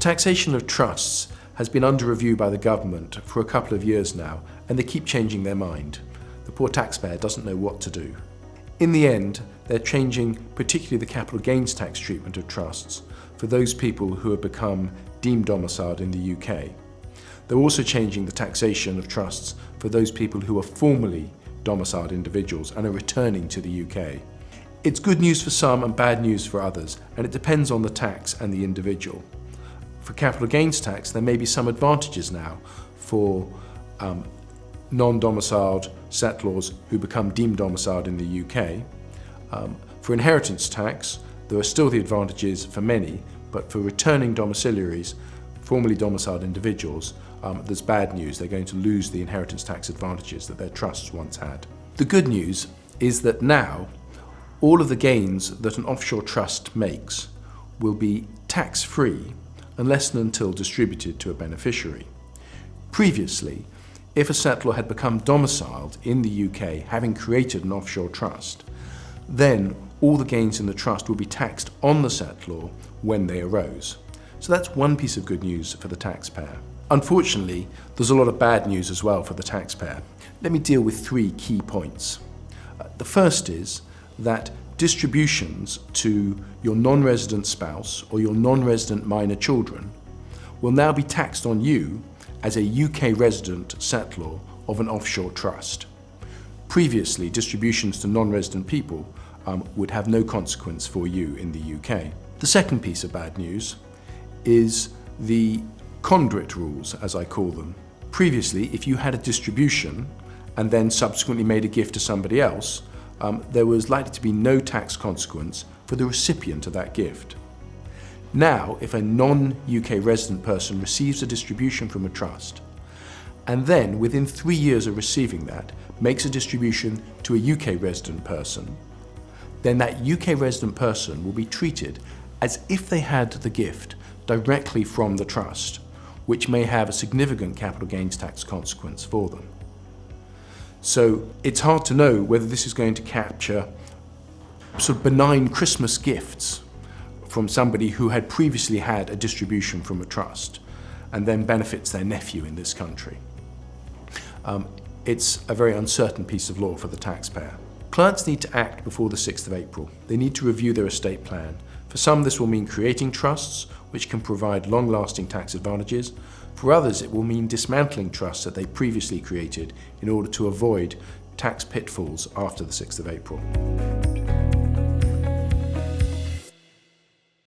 taxation of trusts has been under review by the government for a couple of years now, and they keep changing their mind. The poor taxpayer doesn't know what to do. In the end, they're changing particularly the capital gains tax treatment of trusts for those people who have become deemed domiciled in the UK. They're also changing the taxation of trusts for those people who are formerly domiciled individuals and are returning to the UK. It's good news for some and bad news for others, and it depends on the tax and the individual. For capital gains tax, there may be some advantages now for non-domiciled settlors who become deemed domiciled in the UK. For inheritance tax, there are still the advantages for many, but for returning domiciliaries, formerly domiciled individuals, there's bad news. They're going to lose the inheritance tax advantages that their trusts once had. The good news is that now all of the gains that an offshore trust makes will be tax-free unless and until distributed to a beneficiary. Previously, if a settlor had become domiciled in the UK having created an offshore trust, then all the gains in the trust would be taxed on the settlor when they arose. So that's one piece of good news for the taxpayer. Unfortunately, there's a lot of bad news as well for the taxpayer. Let me deal with three key points. The first is that distributions to your non-resident spouse or your non-resident minor children will now be taxed on you as a UK resident settlor of an offshore trust. Previously, distributions to non-resident people would have no consequence for you in the UK. The second piece of bad news is the conduit rules, as I call them. Previously, if you had a distribution and then subsequently made a gift to somebody else, there was likely to be no tax consequence for the recipient of that gift. Now, if a non-UK resident person receives a distribution from a trust, and then within 3 years of receiving that, makes a distribution to a UK resident person, then that UK resident person will be treated as if they had the gift directly from the trust, which may have a significant capital gains tax consequence for them. So it's hard to know whether this is going to capture sort of benign Christmas gifts from somebody who had previously had a distribution from a trust and then benefits their nephew in this country. It's a very uncertain piece of law for the taxpayer. Clients need to act before the 6th of April. They need to review their estate plan. For some, this will mean creating trusts, which can provide long-lasting tax advantages. For others, it will mean dismantling trusts that they previously created in order to avoid tax pitfalls after the 6th of April.